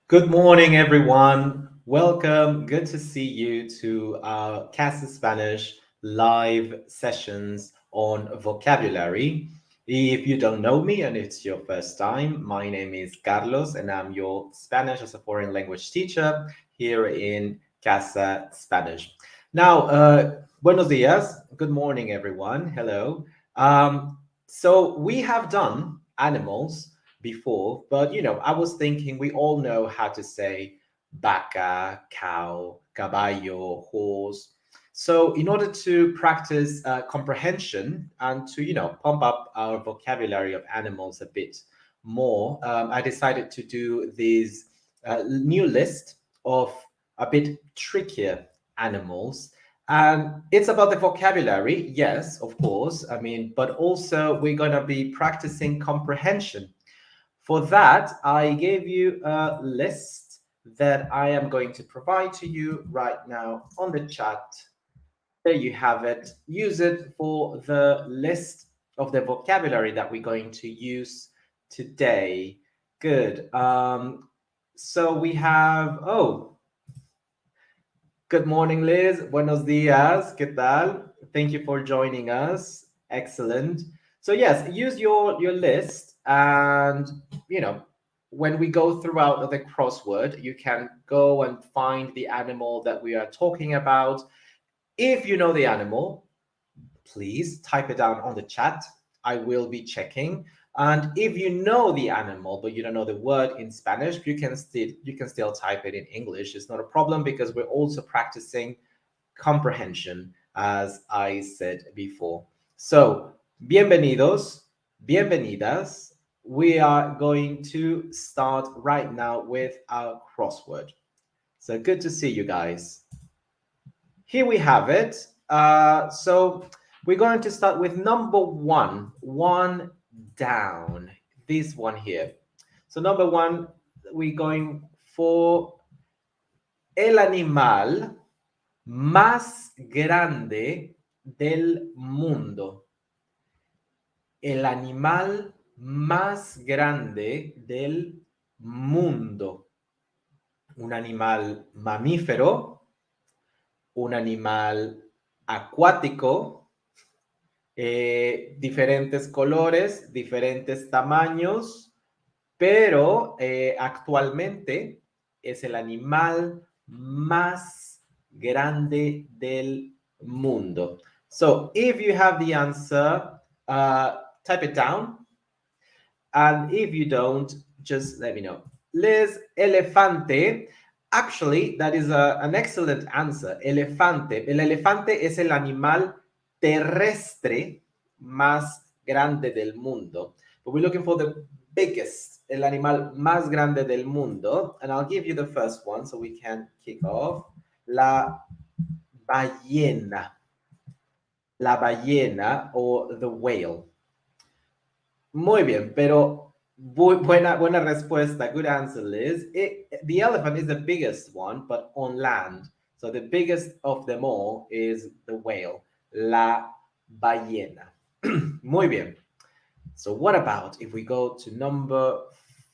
Good morning, everyone. Welcome. Good to see you to our Casa Spanish live sessions on vocabulary. If you don't know me and it's your first time, my name is Carlos and I'm your Spanish as a foreign language teacher here in Casa Spanish. Now, buenos dias. Good morning, everyone. Hello. So we have done animals before, but I was thinking we all know how to say vaca, cow, caballo, horse. So, in order to practice comprehension and to pump up our vocabulary of animals a bit more, I decided to do this new list of a bit trickier animals. And it's about the vocabulary, yes, of course. I mean, but also we're going to be practicing comprehension. For that, I gave you a list that I am going to provide to you right now on the chat. There you have it. Use it for the list of the vocabulary that we're going to use today. Good. So we have, good morning, Liz. Buenos dias. ¿Qué tal? Thank you for joining us. Excellent. So yes, use your list, and when we go throughout the crossword, you can go and find the animal that we are talking about. If you know the animal, please type it down on the chat. I will be checking. And if you know the animal but you don't know the word in Spanish, you can still type it in English. It's not a problem because we're also practicing comprehension, as I said before. So, bienvenidos, bienvenidas. We are going to start right now with our crossword. So good to see you guys. Here we have it. So we're going to start with number one down. This one here. So number one, we're going for el animal más grande del mundo. El animal más grande del mundo. Un animal mamífero, un animal acuático, diferentes colores, diferentes tamaños, pero actualmente es el animal más grande del mundo. So if you have the answer, type it down. And if you don't, just let me know. Liz, elefante. Actually, that is an excellent answer. Elefante. El elefante es el animal terrestre más grande del mundo. But we're looking for the biggest, el animal más grande del mundo. And I'll give you the first one so we can kick off. La ballena. La ballena or the whale. Muy bien, pero buena respuesta. Good answer, Liz. The elephant is the biggest one, but on land. So the biggest of them all is the whale, la ballena. Muy bien. So what about if we go to number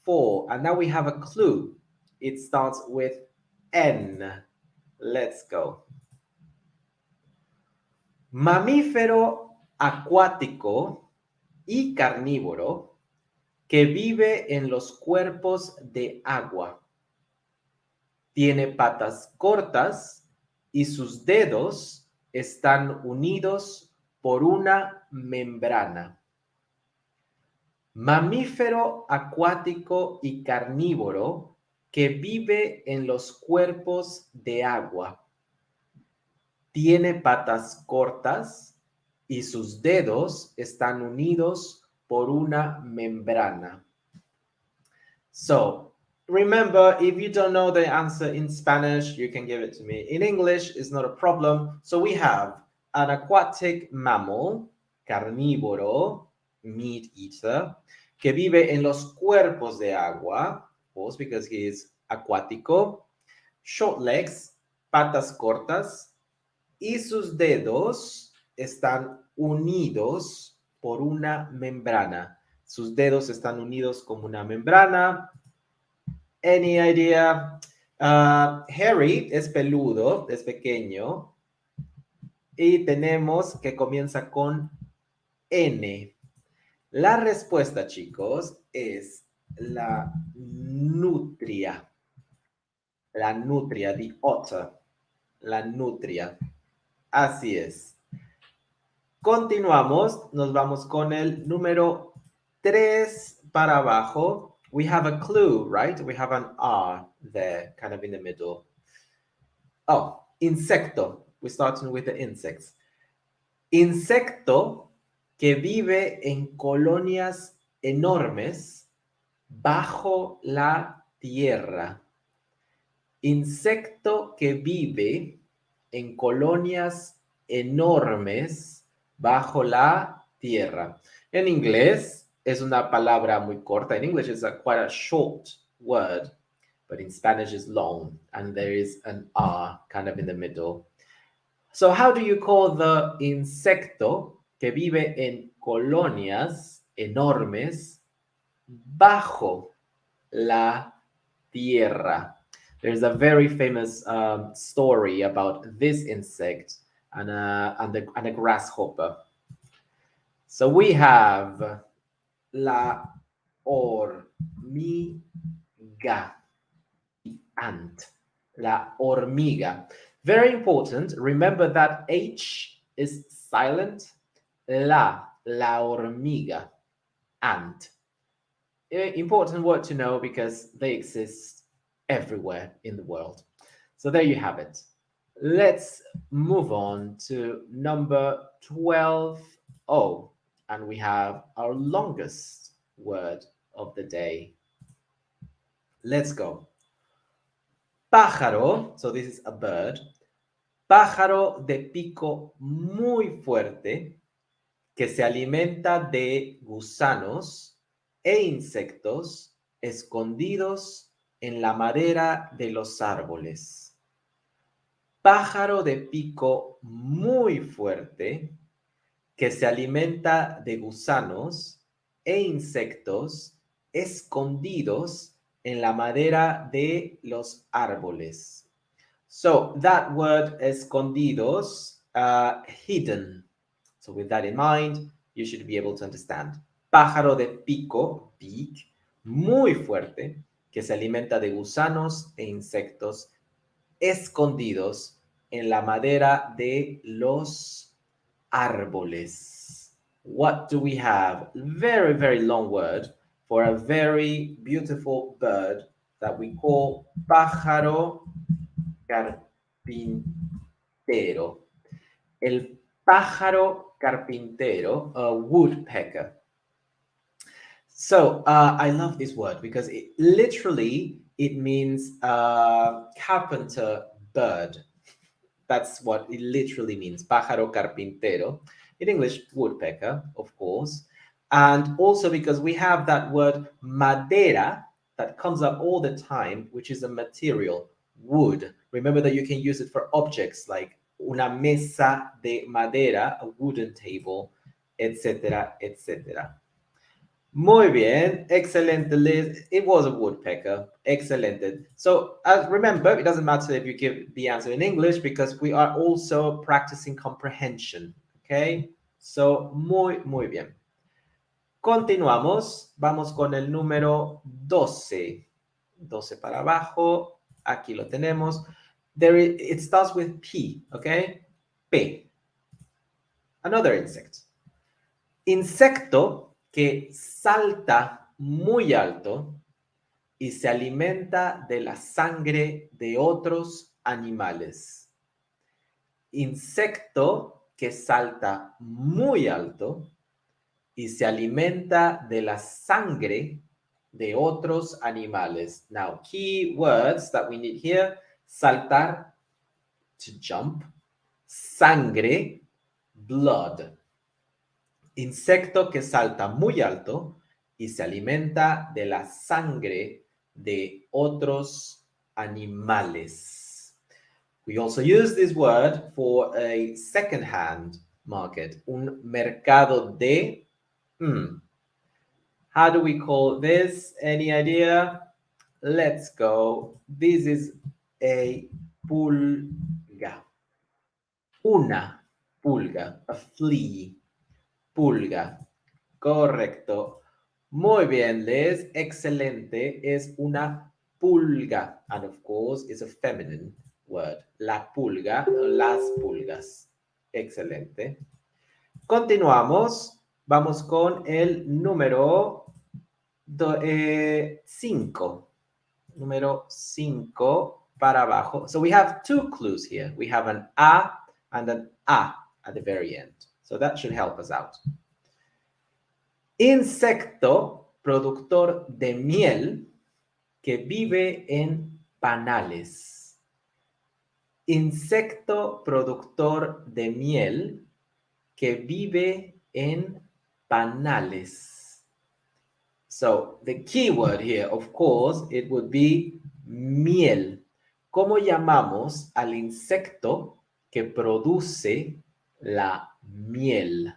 4? And now we have a clue. It starts with N. Let's go. Mamífero acuático y carnívoro que vive en los cuerpos de agua. Tiene patas cortas y sus dedos están unidos por una membrana. Mamífero acuático y carnívoro que vive en los cuerpos de agua. Tiene patas cortas y sus dedos están unidos por una membrana. So, remember, if you don't know the answer in Spanish, you can give it to me. In English, it's not a problem. So we have an aquatic mammal, carnívoro, meat eater, que vive en los cuerpos de agua, of course, because he is acuático, short legs, patas cortas, y sus dedos están unidos por una membrana. Sus dedos están unidos como una membrana. Any idea? Harry es peludo, es pequeño. Y tenemos que comienza con N. La respuesta, chicos, es la nutria. La nutria, the otter. La nutria. Así es. Continuamos, nos vamos con el número 3 para abajo. We have a clue, right? We have an R there, kind of in the middle. Oh, insecto. We're starting with the insects. Insecto que vive en colonias enormes bajo la tierra. Insecto que vive en colonias enormes bajo la tierra. En inglés es una palabra muy corta. In English it's quite a short word, but in Spanish it's long, and there is an R kind of in the middle. So how do you call the insecto que vive en colonias enormes bajo la tierra? There's a very famous story about this insect and a grasshopper. So we have la hormiga, ant, la hormiga. Very important. Remember that H is silent. La hormiga, ant. Important word to know because they exist everywhere in the world. So there you have it. Let's move on to number 12. Oh, and we have our longest word of the day. Let's go. Pájaro, so this is a bird. Pájaro de pico muy fuerte que se alimenta de gusanos e insectos escondidos en la madera de los árboles. Pájaro de pico muy fuerte que se alimenta de gusanos e insectos escondidos en la madera de los árboles. So that word escondidos, hidden. So with that in mind, you should be able to understand. Pájaro de pico, beak, muy fuerte, que se alimenta de gusanos e insectos escondidos en la madera de los árboles. What do we have? Very, very long word for a very beautiful bird that we call pájaro carpintero. El pájaro carpintero, a woodpecker. So I love this word because it means carpenter bird. That's what it literally means, pájaro carpintero. In English, woodpecker, of course. And also because we have that word madera that comes up all the time, which is a material, wood. Remember that you can use it for objects like una mesa de madera, a wooden table, etc., etc. Muy bien, excelente, Liz. It was a woodpecker. Excelente. So remember, it doesn't matter if you give the answer in English because we are also practicing comprehension. Okay? So, muy bien. Continuamos. Vamos con el número 12. 12 para abajo. Aquí lo tenemos. It starts with P, okay? P. Another insect. Insecto que salta muy alto y se alimenta de la sangre de otros animales. Insecto que salta muy alto y se alimenta de la sangre de otros animales. Now, key words that we need here: saltar, to jump; sangre, blood. Insecto que salta muy alto y se alimenta de la sangre de otros animales. We also use this word for a second-hand market, un mercado de... How do we call this? Any idea? Let's go. This is a pulga. Una pulga. A flea. Pulga. Correcto. Muy bien, Liz. Excelente. Es una pulga. And of course, it's a feminine word. La pulga, las pulgas. Excelente. Continuamos. Vamos con el número 5. Número 5 para abajo. So we have 2 clues here. We have an A and an A at the very end. So that should help us out. Insecto productor de miel que vive en panales. Insecto productor de miel que vive en panales. So the keyword here, of course, it would be miel. ¿Cómo llamamos al insecto que produce la miel?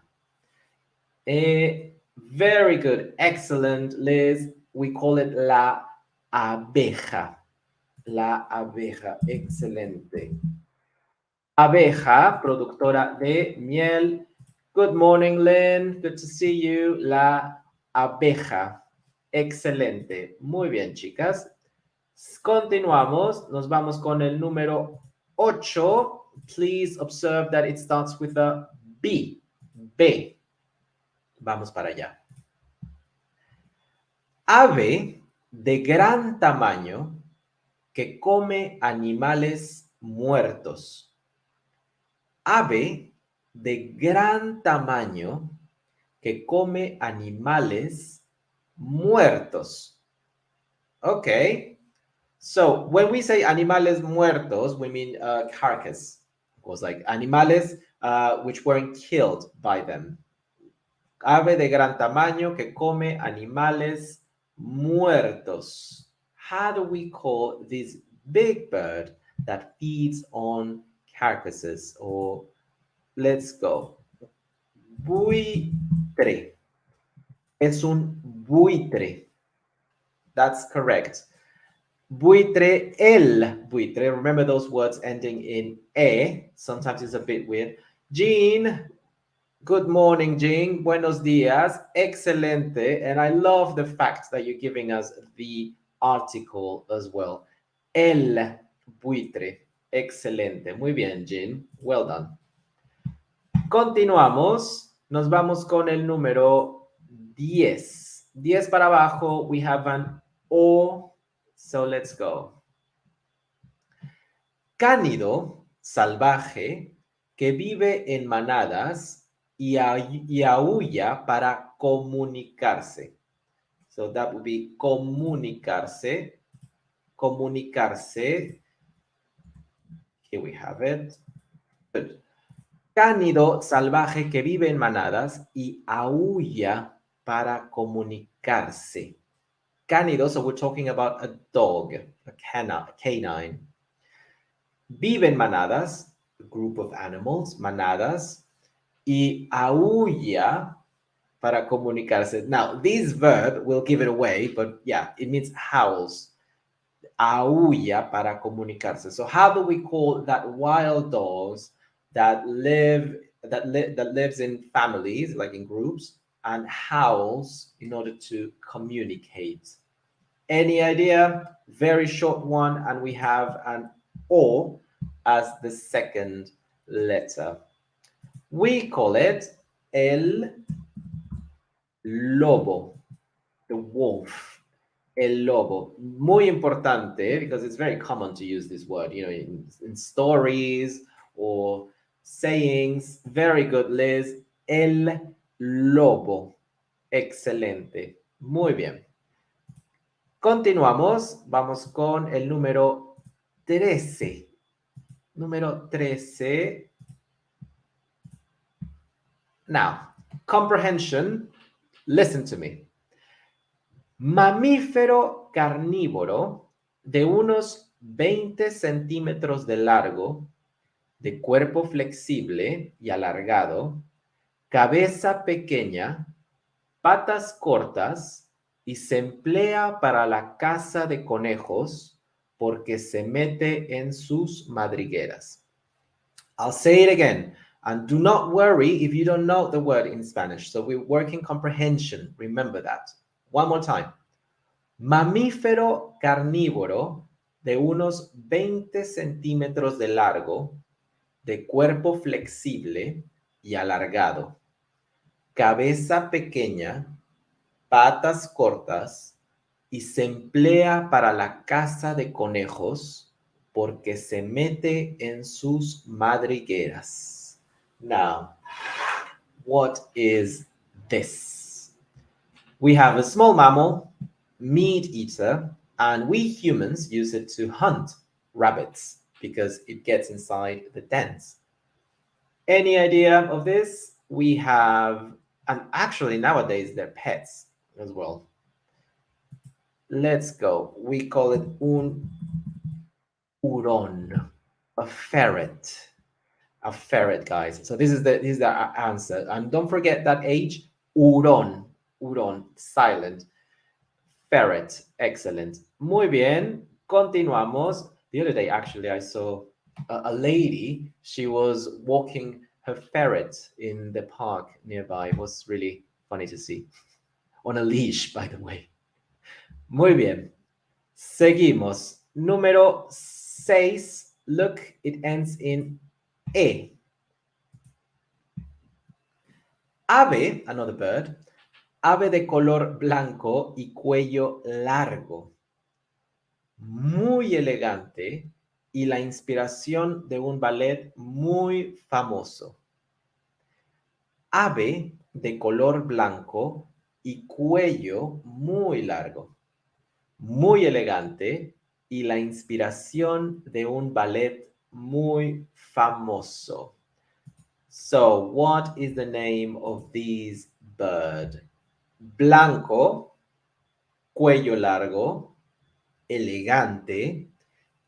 Very good. Excellent, Liz. We call it la abeja. La abeja. Excelente. Abeja, productora de miel. Good morning, Lynn. Good to see you. La abeja. Excelente. Muy bien, chicas. Continuamos. Nos vamos con el número 8. Please observe that it starts with a B. B. Vamos para allá. Ave de gran tamaño que come animales muertos. Ave de gran tamaño que come animales muertos. Okay. So when we say animales muertos, we mean carcass. Of course, like animales which weren't killed by them. Ave de gran tamaño que come animales muertos. How do we call this big bird that feeds on carcasses? Or let's go. Buitre. Es un buitre. That's correct. Buitre, el buitre. Remember those words ending in e. Sometimes it's a bit weird. Jean. Good morning, Jean. Buenos dias. Excelente. And I love the fact that you're giving us the article as well. El buitre. Excelente. Muy bien, Jean. Well done. Continuamos. Nos vamos con el número 10. 10 para abajo. We have an O. So let's go. Cánido, salvaje, que vive en manadas y aúlla para comunicarse. So that would be comunicarse. Comunicarse. Here we have it. Good. Cánido salvaje que vive en manadas y aúlla para comunicarse. Cánido, so we're talking about a dog, a canine. Vive en manadas, a group of animals, manadas, y aúlla para comunicarse. Now, this verb will give it away, but yeah, it means howls. Aúlla para comunicarse. So how do we call that wild dogs that lives in families, like in groups, and howls in order to communicate? Any idea? Very short one, and we have an O as the second letter. We call it el lobo, the wolf. El lobo. Muy importante, because it's very common to use this word, in stories or sayings. Very good, Liz. El lobo. Excelente. Muy bien. Continuamos. Vamos con el número 13. Número 13. Now, comprehension. Listen to me. Mamífero carnívoro de unos 20 centímetros de largo, de cuerpo flexible y alargado, cabeza pequeña, patas cortas, y se emplea para la caza de conejos porque se mete en sus madrigueras. I'll say it again. And do not worry if you don't know the word in Spanish. So we're working comprehension. Remember that. One more time. Mamífero carnívoro de unos 20 centímetros de largo, de cuerpo flexible y alargado, cabeza pequeña, patas cortas y se emplea para la caza de conejos porque se mete en sus madrigueras. Now, what is this? We have a small mammal, meat eater, and we humans use it to hunt rabbits because it gets inside the dens. Any idea of this? We have, and actually nowadays they're pets as well. Let's go. We call it un hurón, a ferret. A ferret, guys. So this is the answer. And don't forget that H, hurón, silent. Ferret, excellent. Muy bien, continuamos. The other day, actually, I saw a lady. She was walking her ferret in the park nearby. It was really funny to see. On a leash, by the way. Muy bien. Seguimos. Número 6. Look, it ends in E. Ave, another bird. Ave de color blanco y cuello largo. Muy elegante y la inspiración de un ballet muy famoso. Ave de color blanco y cuello muy largo. Muy elegante y la inspiración de un ballet muy famoso. So, what is the name of this bird? Blanco, cuello largo, elegante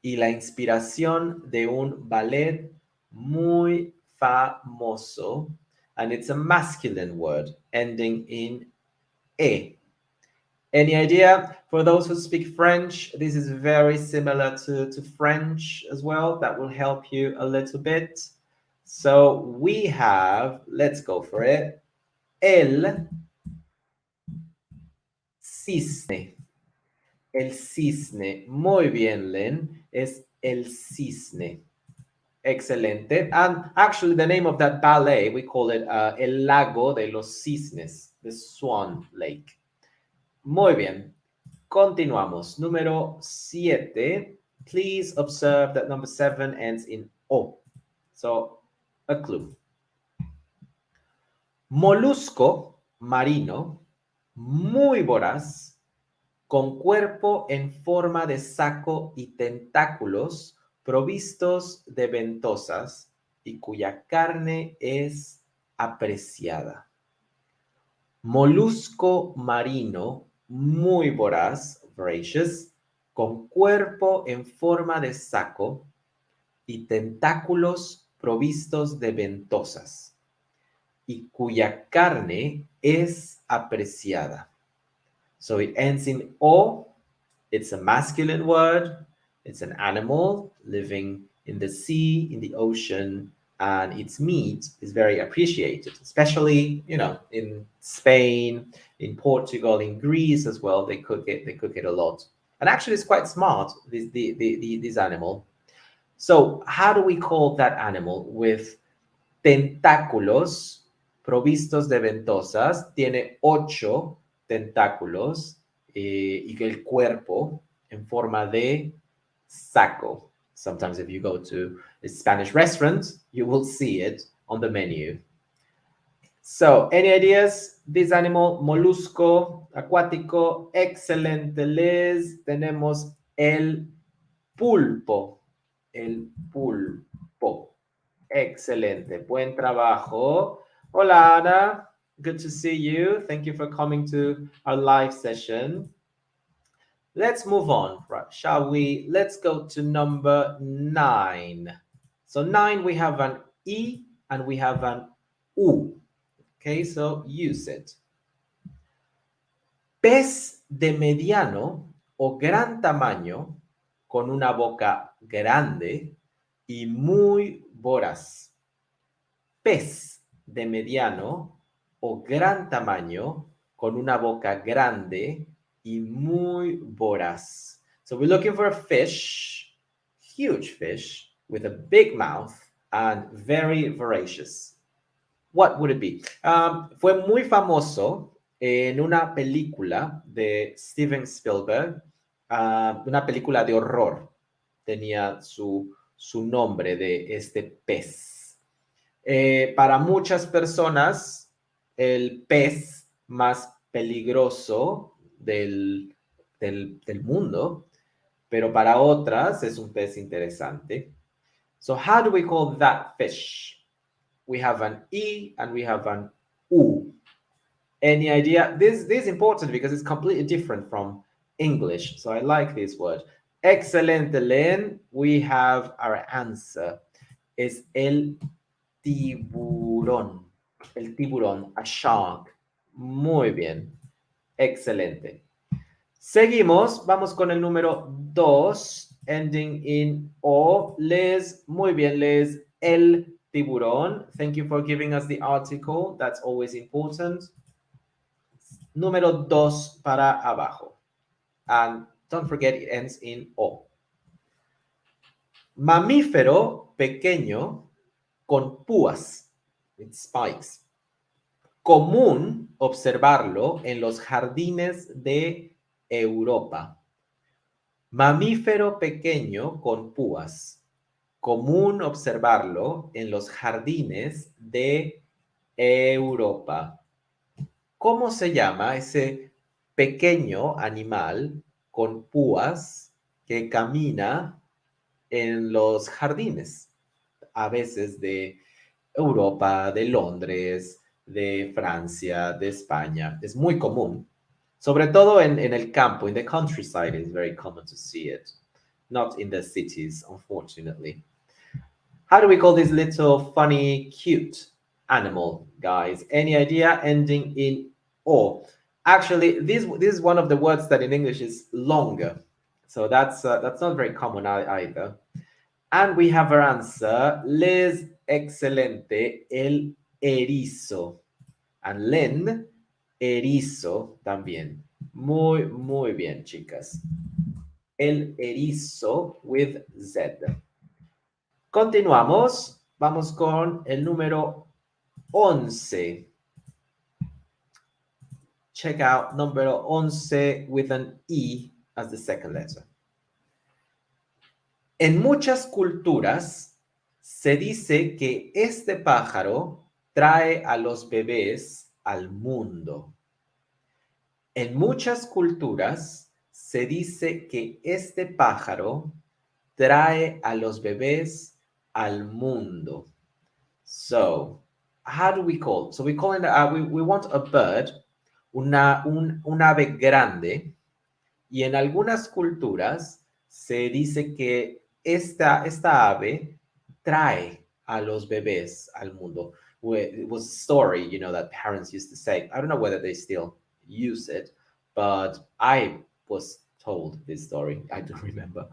y la inspiración de un ballet muy famoso. And it's a masculine word ending in E. Any idea? For those who speak French, this is very similar to French as well. That will help you a little bit. So we have, let's go for it, el cisne. El cisne. Muy bien, Lynn. Es el cisne. Excelente. And actually, the name of that ballet, we call it El Lago de los Cisnes, the Swan Lake. Muy bien. Continuamos. Número 7. Please observe that number 7 ends in O. So, a clue. Molusco marino, muy voraz, con cuerpo en forma de saco y tentáculos provistos de ventosas y cuya carne es apreciada. Molusco marino muy voraz, voracious, con cuerpo en forma de saco y tentáculos provistos de ventosas y cuya carne es apreciada. So it ends in O. It's a masculine word. It's an animal living in the sea, in the ocean, and its meat is very appreciated, especially, in Spain, in Portugal, in Greece as well. They cook it a lot. And actually, it's quite smart, this animal. So how do we call that animal? With tentáculos provistos de ventosas. Tiene 8 tentáculos y el cuerpo en forma de saco. Sometimes if you go to a Spanish restaurant, you will see it on the menu. So, any ideas? This animal, molusco, acuático, excelente, Liz. Tenemos el pulpo. El pulpo. Excelente. Buen trabajo. Hola, Ana. Good to see you. Thank you for coming to our live session. Let's move on, right? Shall we? Let's go to number 9. So 9, we have an E and we have an U. Okay, so use it. Pez de mediano o gran tamaño con una boca grande y muy voraz. Pez de mediano o gran tamaño con una boca grande y muy voraz. So we're looking for a fish, huge fish, with a big mouth and very voracious. What would it be? Fue muy famoso en una película de Steven Spielberg, una película de horror. Tenía su nombre de este pez. Para muchas personas, el pez más peligroso del mundo, pero para otras es un pez interesante. So how do we call that fish? We have an E and we have an U. Any idea? This is important because it's completely different from English. So I like this word. Excelente, Lynn. We have our answer. Es el tiburón. El tiburón, a shark. Muy bien. Excelente. Seguimos. Vamos con el número 2, ending in O. Liz. Muy bien, Liz. El tiburón. Thank you for giving us the article. That's always important. Número 2 para abajo. And don't forget it ends in O. Mamífero pequeño con púas. With spikes. Común observarlo en los jardines de Europa. Mamífero pequeño con púas. Común observarlo en los jardines de Europa. ¿Cómo se llama ese pequeño animal con púas que camina en los jardines? A veces de Europa, de Londres, de Francia, de España. Es muy común. Sobre todo en el campo, in the countryside, it's very common to see it. Not in the cities, unfortunately. How do we call this little funny, cute animal, guys? Any idea? Ending in O. Actually, this is one of the words that in English is longer. So that's not very common either. And we have our answer. Liz, excelente. El erizo. And Lynn, erizo también. Muy, muy bien, chicas. El erizo with Z. Continuamos. Vamos con el número 11. Check out número 11 with an E as the second letter. En muchas culturas se dice que este pájaro trae a los bebés al mundo. En muchas culturas se dice que este pájaro trae a los bebés al mundo. So, how do we call? So we call it, we want a bird, un ave grande, y en algunas culturas se dice que esta ave trae a los bebés al mundo. It was a story, that parents used to say. I don't know whether they still use it, but I was told this story. I don't remember.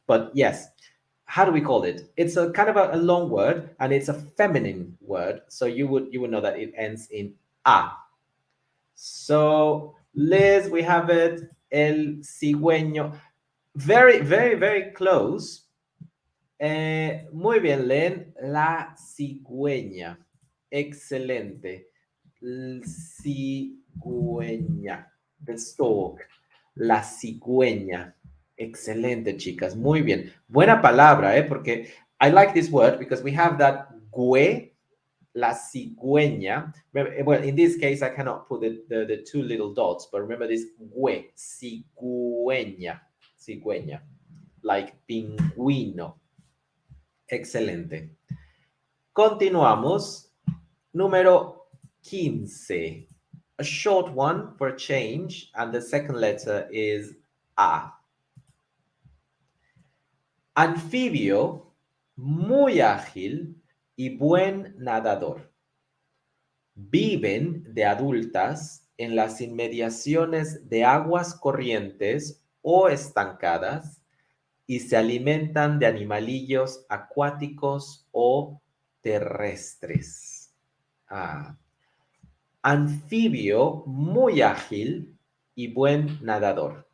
But yes, how do we call it? It's a kind of a long word, and it's a feminine word. So you would know that it ends in A. So, Liz, we have it. El cigüeño. Very, very, very close. Muy bien, Len. La cigüeña. Excelente. Cigüeña. The stork. La cigüeña. Excelente, chicas. Muy bien. Buena palabra, porque I like this word because we have that gue, la cigüeña. Well, in this case, I cannot put the two little dots, but remember this gue, cigüeña. Cigüeña. Like pingüino. Excelente. Continuamos. Número 15. A short one for change, and the second letter is A. Anfibio, muy ágil y buen nadador. Viven de adultas en las inmediaciones de aguas corrientes o estancadas y se alimentan de animalillos acuáticos o terrestres. Ah. Anfibio muy ágil y buen nadador.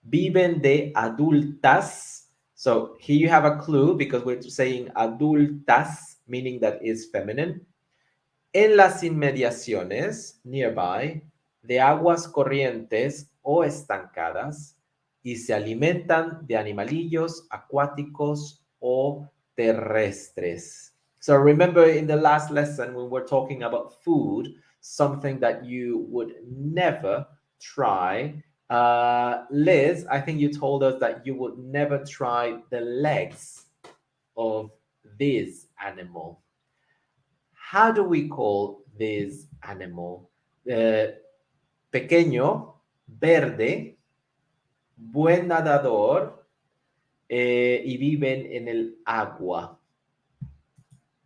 Viven de adultas. So here you have a clue because we're saying adultas, meaning that is feminine. En las inmediaciones, nearby, de aguas corrientes o estancadas y se alimentan de animalillos acuáticos o terrestres. So remember in the last lesson when we're talking about food, something that you would never try. Liz, I think you told us that you would never try the legs of this animal. How do we call this animal? Pequeño, verde, buen nadador y viven en el agua.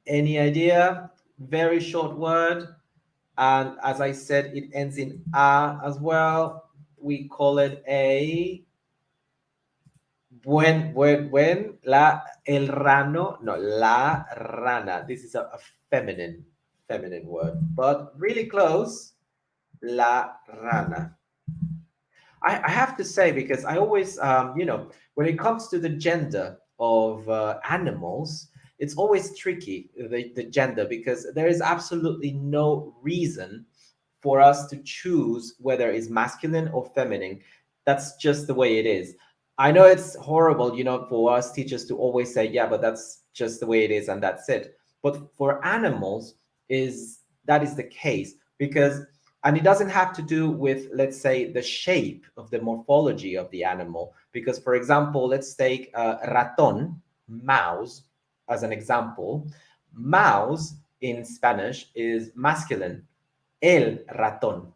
Any idea? Very short word. And as I said, it ends in a as well. We call it a el rano, no, la rana. This is a feminine word, but really close, la rana. I have to say, because I always, when it comes to the gender of animals, it's always tricky, the gender, because there is absolutely no reason for us to choose whether it's masculine or feminine. That's just the way it is. I know it's horrible, for us teachers to always say, yeah, but that's just the way it is and that's it. But for animals, that is the case, because and it doesn't have to do with, let's say, the shape of the morphology of the animal. Because, for example, let's take ratón, mouse, as an example. Mouse in Spanish is masculine, el ratón.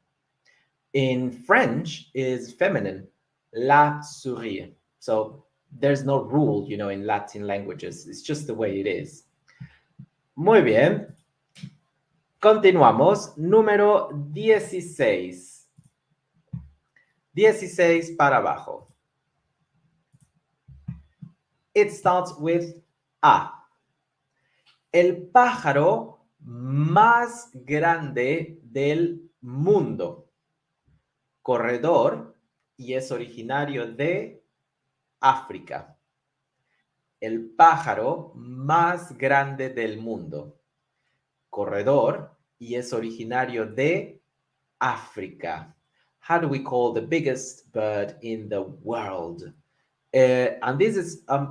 In French is feminine, la souris. So there's no rule, in Latin languages. It's just the way it is. Muy bien. Continuamos. Número 16. 16 para abajo. It starts with A. El pájaro más grande del mundo. Corredor y es originario de África. El pájaro más grande del mundo. Corredor y es originario de África. How do we call the biggest bird in the world? And this is a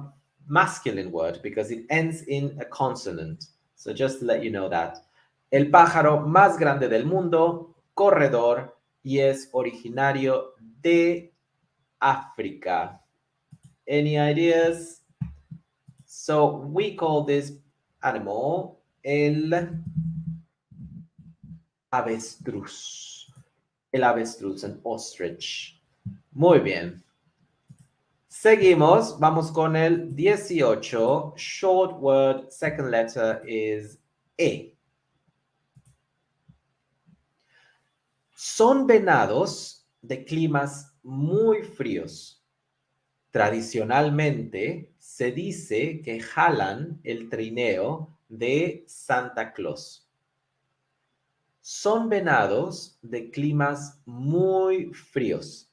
masculine word because it ends in a consonant. So just to let you know that. El pájaro más grande del mundo, corredor y es originario de África. Any ideas? So we call this animal el avestruz. El avestruz, an ostrich. Muy bien. Seguimos, vamos con el 18. Short word, second letter is E. Son venados de climas muy fríos. Tradicionalmente se dice que jalan el trineo de Santa Claus. Son venados de climas muy fríos.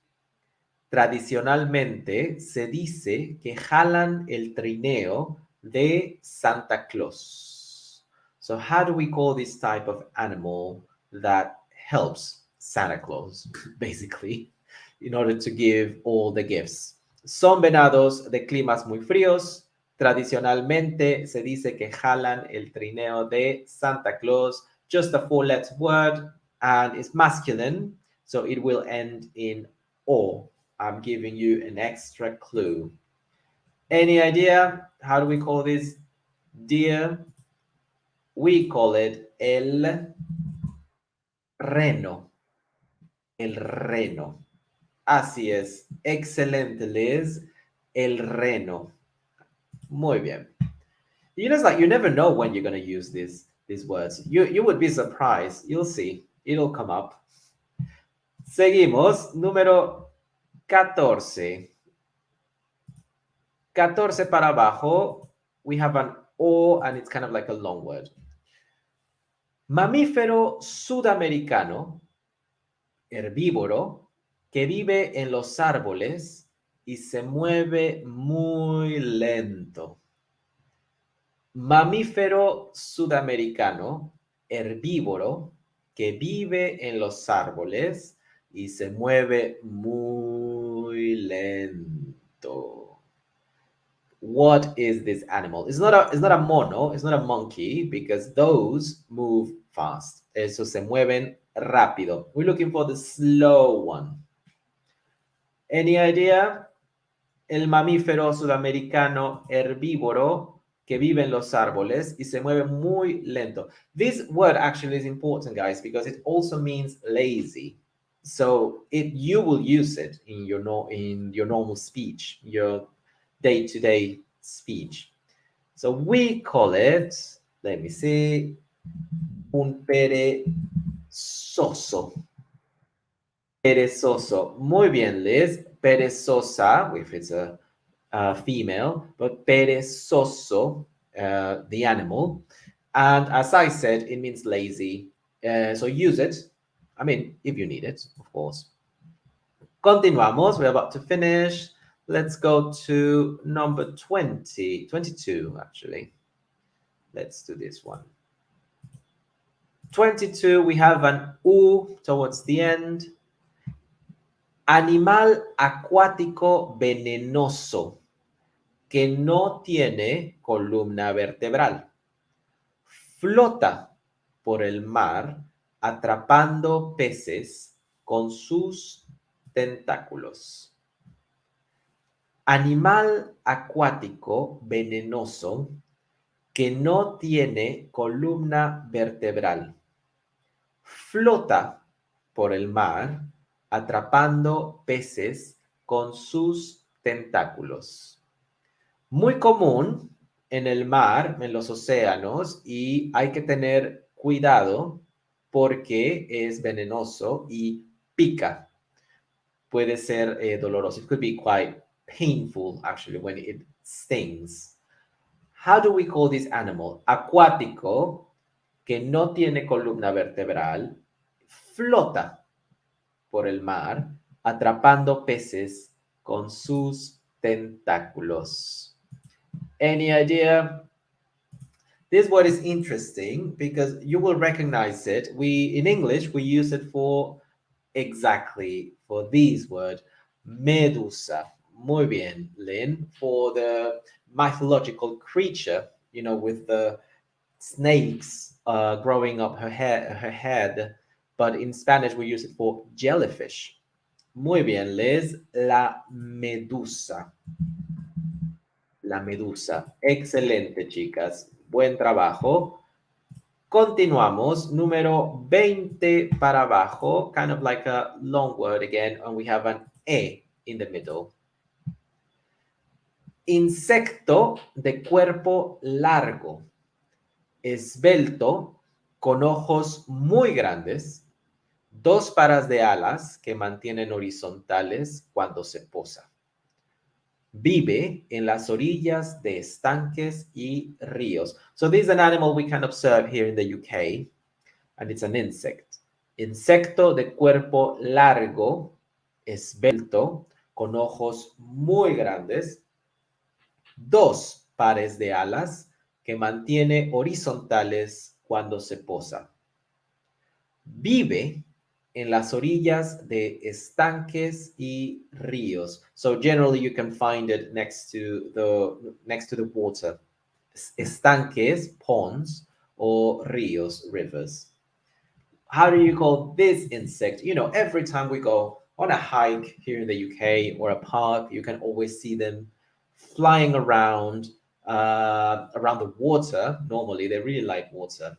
Tradicionalmente se dice que jalan el trineo de Santa Claus. So how do we call this type of animal that helps Santa Claus, basically, in order to give all the gifts? Son venados de climas muy fríos. Tradicionalmente se dice que jalan el trineo de Santa Claus. Just a four-letter word, and it's masculine, so it will end in O. I'm giving you an extra clue. Any idea? How do we call this deer? We call it el reno. El reno. Así es. Excelente, Liz. El reno. Muy bien. You never know when you're going to use these words. You would be surprised. You'll see. It'll come up. Seguimos. Número 14. 14 para abajo. We have an O and it's kind of like a long word. Mamífero sudamericano, herbívoro, que vive en los árboles y se mueve muy lento. Mamífero sudamericano, herbívoro, que vive en los árboles y se mueve muy lento. What is this animal? It's not a mono, it's not a monkey, because those move fast. Esos se mueven rápido. We're looking for the slow one. Any idea? El mamífero sudamericano herbívoro que vive en los árboles y se mueve muy lento. This word actually is important, guys, because it also means lazy. So you will use it in your normal speech, your day-to-day speech. So we call it, let me see, un perezoso. Perezoso. Muy bien, Liz. Perezosa, if it's a female, but perezoso, the animal. And as I said, it means lazy. So use it. I mean, if you need it, of course. Continuamos. We're about to finish. Let's go to number 20, 22, actually. Let's do this one. 22, we have an U towards the end. Animal acuático venenoso que no tiene columna vertebral. Flota por el mar atrapando peces con sus tentáculos. Animal acuático venenoso que no tiene columna vertebral. Flota por el mar atrapando peces con sus tentáculos. Muy común en el mar, en los océanos, y hay que tener cuidado porque es venenoso y pica. Puede ser doloroso. It could be quite painful, actually, when it stings. How do we call this animal? Acuático, que no tiene columna vertebral, flota por el mar, atrapando peces con sus tentáculos. Any idea? This word is interesting because you will recognize it. In English, we use it for this word, medusa. Muy bien, Lynn. For the mythological creature, with the snakes growing up her head. But in Spanish, we use it for jellyfish. Muy bien, Liz. La medusa. La medusa. Excelente, chicas. Buen trabajo. Continuamos. Número 20 para abajo. Kind of like a long word again. And we have an E in the middle. Insecto de cuerpo largo. Esbelto, con ojos muy grandes. Dos pares de alas que mantienen horizontales cuando se posa. Vive en las orillas de estanques y ríos. So this is an animal we can observe here in the UK, and it's an insect. Insecto de cuerpo largo, esbelto, con ojos muy grandes. Dos pares de alas que mantiene horizontales cuando se posa. Vive en las orillas de estanques y ríos. So generally you can find it next to the water. Estanques, ponds, or ríos, rivers. How do you call this insect? Every time we go on a hike here in the UK or a park, you can always see them flying around the water. Normally, they really like water.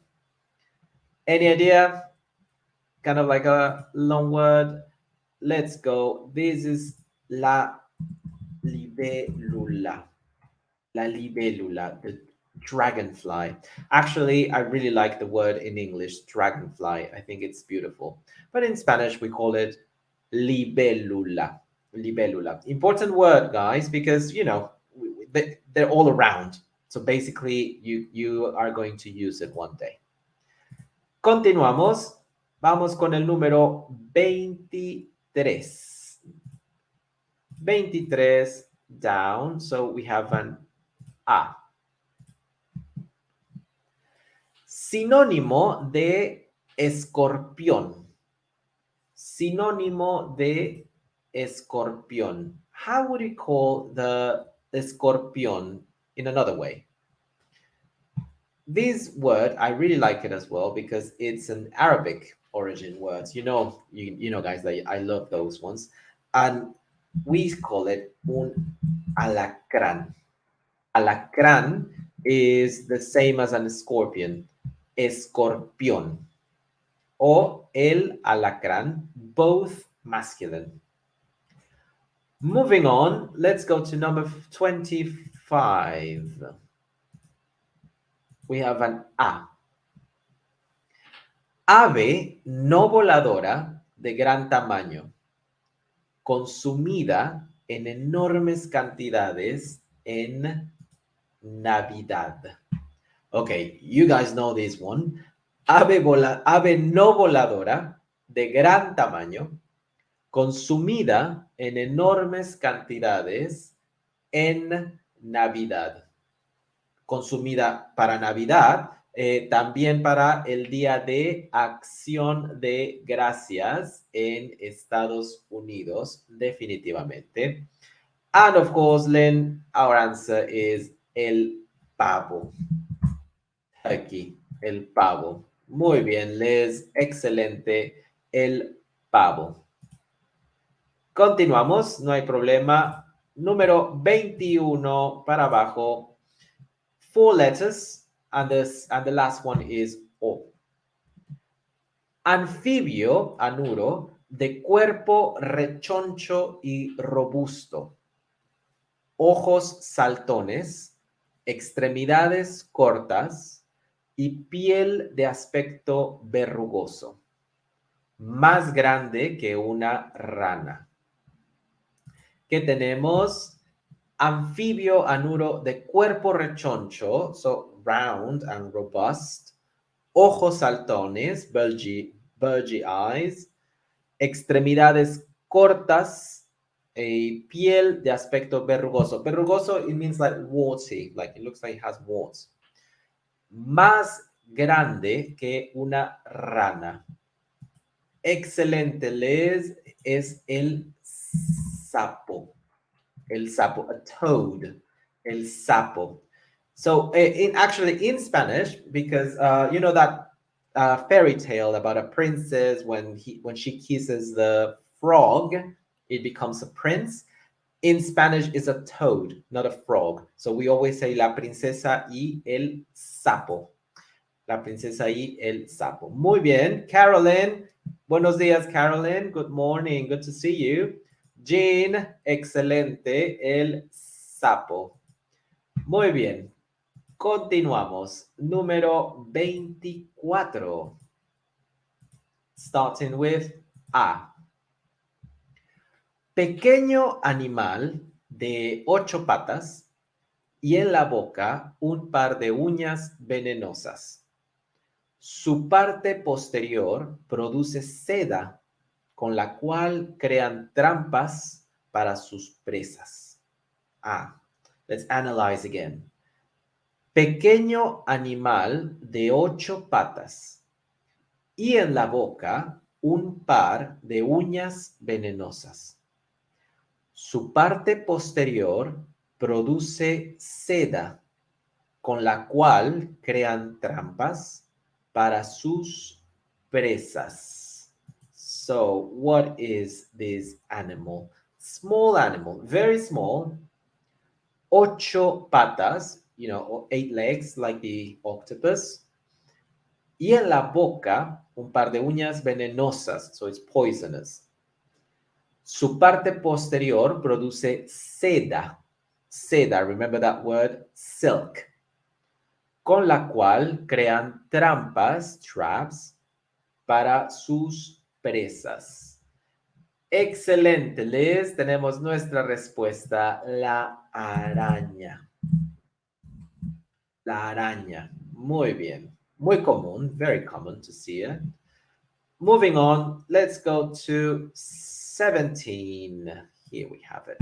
Any idea? Kind of like a long word. Let's go. This is la libélula. La libélula, the dragonfly. Actually, I really like the word in English, dragonfly. I think it's beautiful. But in Spanish, we call it libellula. Libellula. Important word, guys, because, they're all around. So basically, you are going to use it one day. Continuamos. Vamos con el número 23. 23 down. So we have an A. Sinónimo de escorpión. Sinónimo de escorpión. How would you call the escorpión in another way? This word, I really like it as well because it's an Arabic origin word. You know, guys, that I love those ones. And we call it un alacrán. Alacrán is the same as an scorpion. Escorpión. O el alacrán, both masculine. Moving on, let's go to number 25. We have an A. Ave no voladora de gran tamaño, consumida en enormes cantidades en Navidad. Okay, you guys know this one. Ave no voladora de gran tamaño, consumida en enormes cantidades en Navidad. Consumida para Navidad, también para el Día de Acción de Gracias en Estados Unidos, definitivamente. And of course, Len, our answer is el pavo. Aquí, el pavo. Muy bien, Les, excelente, el pavo. Continuamos, no hay problema. Número 21 para abajo. 4 letters, and the last one is O. Anfibio, anuro, de cuerpo rechoncho y robusto. Ojos saltones, extremidades cortas y piel de aspecto verrugoso. Más grande que una rana. ¿Qué tenemos? Anfibio anuro de cuerpo rechoncho, so round and robust. Ojos saltones, bulgy eyes. Extremidades cortas. Piel de aspecto verrugoso. Verrugoso, it means like warty, like it looks like it has warts. Más grande que una rana. Excelente, Les, es el sapo. El sapo, a toad, el sapo. So in Spanish, because you know that fairy tale about a princess when she kisses the frog, it becomes a prince. In Spanish, is a toad, not a frog. So we always say la princesa y el sapo. La princesa y el sapo. Muy bien, Carolyn. Buenos días, Carolyn. Good morning. Good to see you. Jean, excelente, el sapo. Muy bien. Continuamos. Número 24. Starting with A. Pequeño animal de 8 patas y en la boca un par de uñas venenosas. Su parte posterior produce seda con la cual crean trampas para sus presas. Let's analyze again. Pequeño animal de 8 patas y en la boca un par de uñas venenosas. Su parte posterior produce seda con la cual crean trampas para sus presas. So, what is this animal? Small animal, very small. 8 patas, 8 legs like the octopus. Y en la boca, un par de uñas venenosas, so it's poisonous. Su parte posterior produce seda. Seda, remember that word? Silk. Con la cual crean trampas, traps, para sus presas. Excelente, Liz. Tenemos nuestra respuesta, la araña. La araña. Muy bien. Muy común. Very common to see it. Moving on, let's go to 17. Here we have it.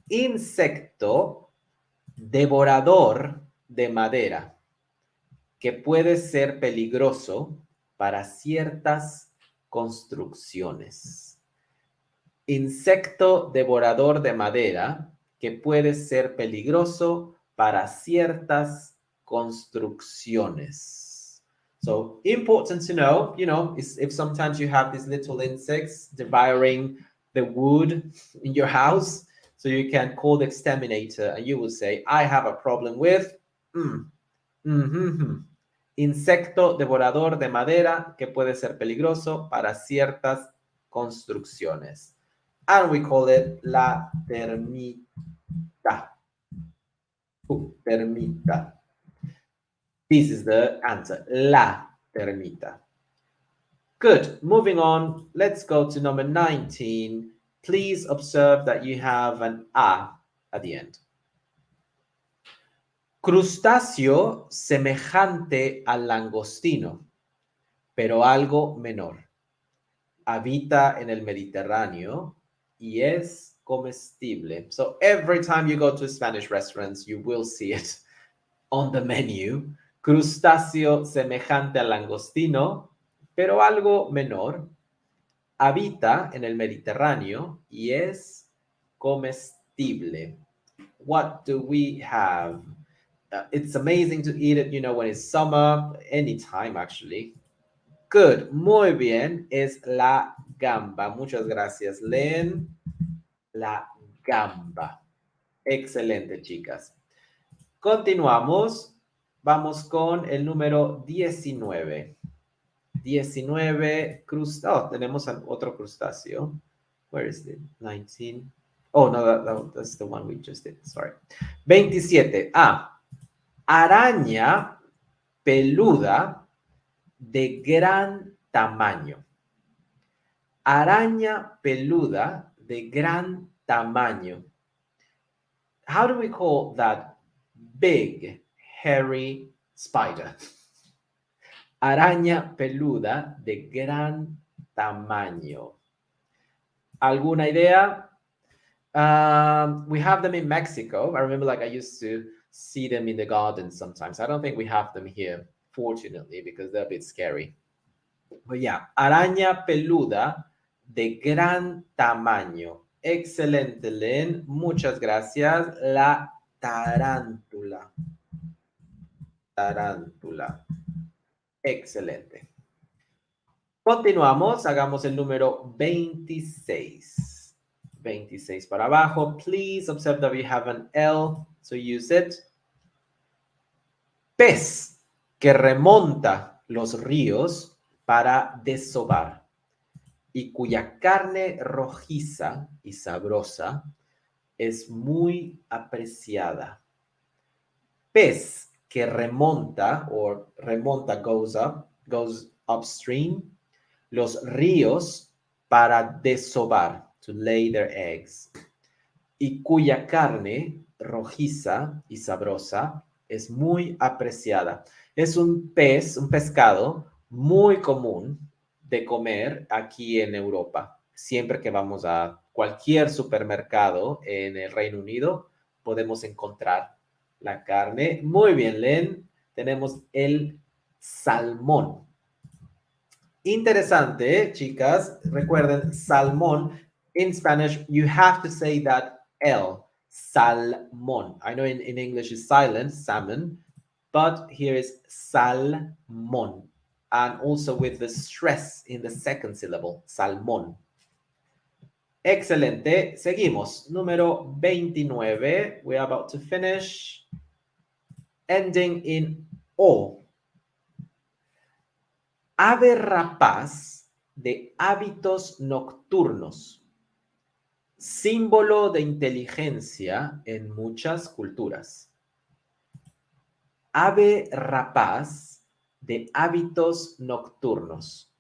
Insecto devorador de madera que puede ser peligroso para ciertas construcciones. Insecto devorador de madera que puede ser peligroso para ciertas construcciones. So important to know, if sometimes you have these little insects devouring the wood in your house, so you can call the exterminator and you will say, I have a problem with insecto devorador de madera que puede ser peligroso para ciertas construcciones. And we call it la termita. Termita. This is the answer. La termita. Good. Moving on, let's go to number 19. Please observe that you have an A at the end. Crustáceo semejante al langostino, pero algo menor. Habita en el Mediterráneo y es comestible. So every time you go to Spanish restaurants, you will see it on the menu. Crustáceo semejante al langostino, pero algo menor. Habita en el Mediterráneo y es comestible. What do we have? It's amazing to eat it, when it's summer, anytime actually. Good, muy bien, es la gamba. Muchas gracias, Len. La gamba. Excelente, chicas. Continuamos. Vamos con el número 19. 19, tenemos otro crustáceo. Where is it? 19. Oh, no, that's the one we just did. Sorry. 27. Araña peluda de gran tamaño. Araña peluda de gran tamaño. How do we call that big, hairy spider? Araña peluda de gran tamaño. ¿Alguna idea? We have them in Mexico. I remember I used to see them in the garden sometimes. I don't think we have them here, fortunately, because they're a bit scary. But yeah, araña peluda de gran tamaño. Excelente, Len. Muchas gracias. La tarántula. Tarántula. Excelente. Continuamos. Hagamos el número 26. 26 para abajo. Please observe that we have an L, so use it. Pez que remonta los ríos para desovar y cuya carne rojiza y sabrosa es muy apreciada. Pez que remonta, goes upstream, los ríos para desovar, to lay their eggs, y cuya carne rojiza y sabrosa es muy apreciada. Es un pescado muy común de comer aquí en Europa. Siempre que vamos a cualquier supermercado en el Reino Unido, podemos encontrar la carne. Muy bien, Len. Tenemos el salmón. Interesante, chicas. Recuerden, salmón. In Spanish, you have to say that L. Salmón. I know in English it's silent, salmon, but here is salmón. And also with the stress in the second syllable, salmón. Excelente. Seguimos. Número 29. We're about to finish. Ending in O. Ave rapaz de hábitos nocturnos. Símbolo de inteligencia en muchas culturas. Ave rapaz de hábitos nocturnos.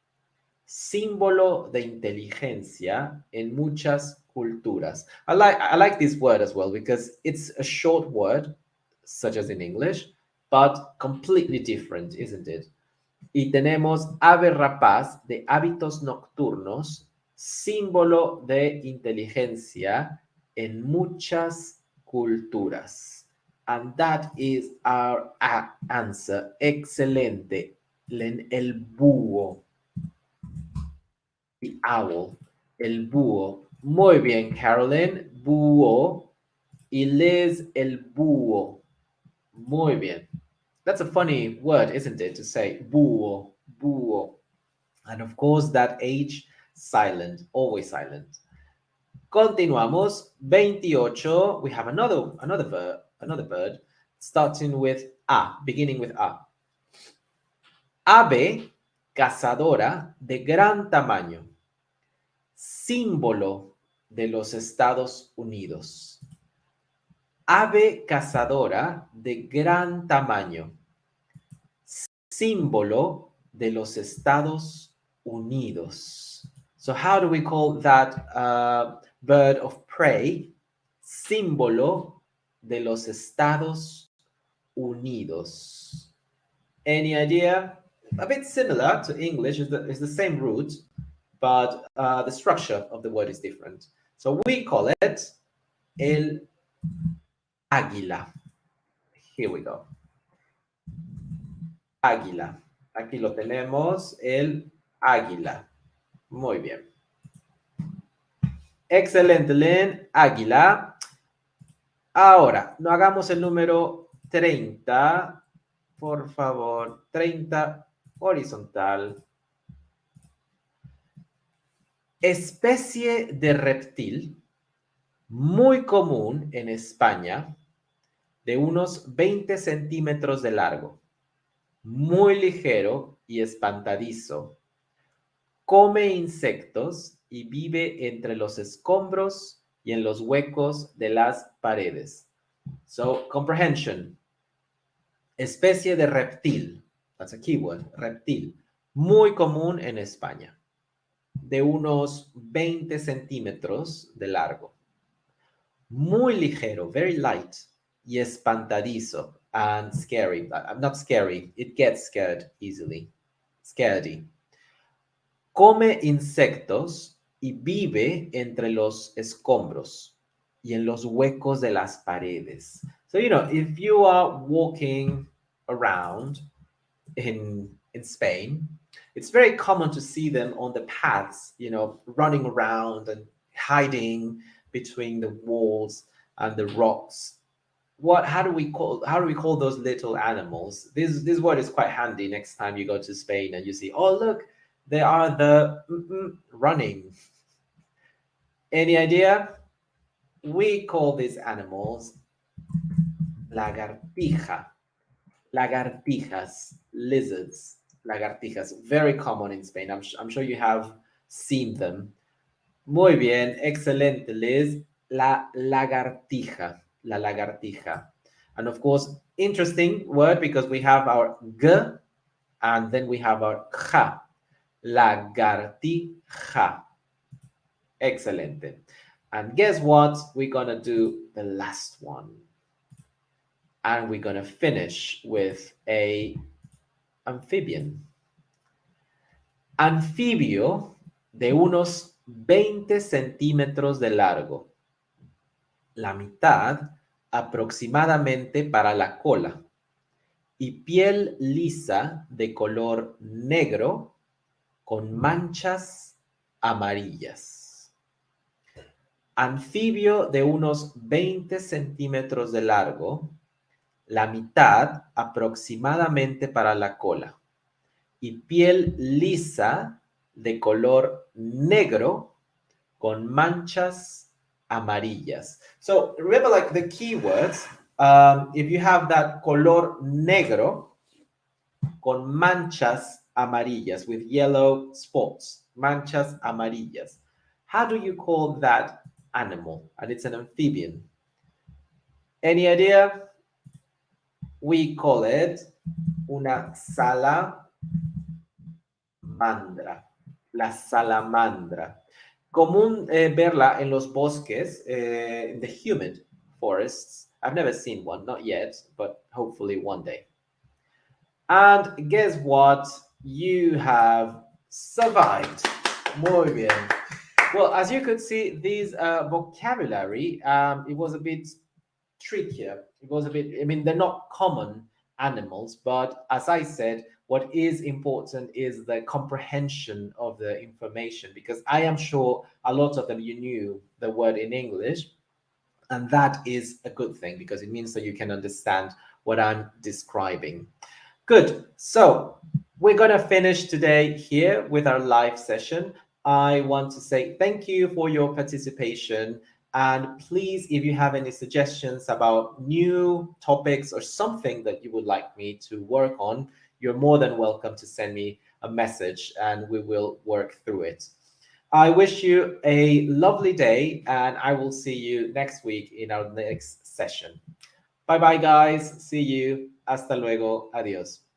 símbolo de inteligencia en muchas culturas. I like this word as well because it's a short word, such as in English, but completely different, isn't it? Y tenemos ave rapaz de hábitos nocturnos, símbolo de inteligencia en muchas culturas. And that is our answer. Excelente. El búho. The owl. El búho. Muy bien, Carolyn. Búho. Y Liz, el búho. Muy bien. That's a funny word, isn't it, to say búho, búho. And of course, that H, silent, always silent. Continuamos. 28. We have another bird, starting with A, beginning with A. Ave cazadora de gran tamaño, símbolo de los Estados Unidos. Ave cazadora de gran tamaño, símbolo de los Estados Unidos. So how do we call that bird of prey? Símbolo de los Estados Unidos. Any idea? A bit similar to English, it's the same root, but the structure of the word is different. So we call it el águila. Here we go. Águila. Aquí lo tenemos, el águila. Muy bien. Excelente, Len. Águila. Ahora, no hagamos el número 30. Por favor, 30 horizontal. Especie de reptil muy común en España, de unos 20 centímetros de largo, muy ligero y espantadizo. Come insectos y vive entre los escombros y en los huecos de las paredes. So, comprehension. Especie de reptil. That's a keyword. Reptil. Muy común en España. De unos 20 centímetros de largo. Muy ligero. Very light. Y espantadizo. And scary. Not scary. It gets scared easily. Scaredy. Come insectos y vive entre los escombros y en los huecos de las paredes. So, if you are walking around in Spain, it's very common to see them on the paths, running around and hiding between the walls and the rocks. How do we call those little animals? This word is quite handy next time you go to Spain and you see, oh, look, they are the running. Any idea? We call these animals lagartija. Lagartijas, lizards, lagartijas. Very common in Spain. I'm sure you have seen them. Muy bien, excelente, Liz. La lagartija. La lagartija. And of course, interesting word because we have our g and then we have our ja. Lagartija. Excelente. And guess what? We're going to do the last one. And we're going to finish with a amphibian. Anfibio de unos 20 centímetros de largo. La mitad aproximadamente para la cola. Y piel lisa de color negro con manchas amarillas. Anfibio de unos 20 centímetros de largo, la mitad aproximadamente para la cola, y piel lisa de color negro con manchas amarillas. So remember, like the keywords, if you have that color negro con manchas amarillas, with yellow spots, manchas amarillas. How do you call that animal? And it's an amphibian. Any idea? We call it una salamandra. La salamandra. Común verla en los bosques, in the humid forests. I've never seen one, not yet, but hopefully one day. And guess what? You have survived. Muy bien. Well, as you could see, these vocabulary, it was a bit trickier. It was a bit, I mean, they're not common animals, but as I said, what is important is the comprehension of the information, because I am sure a lot of them you knew the word in English, and that is a good thing because it means that you can understand what I'm describing. Good. So we're going to finish today here with our live session. I want to say thank you for your participation. And please, if you have any suggestions about new topics or something that you would like me to work on, you're more than welcome to send me a message and we will work through it. I wish you a lovely day and I will see you next week in our next session. Bye bye, guys. See you. Hasta luego. Adios.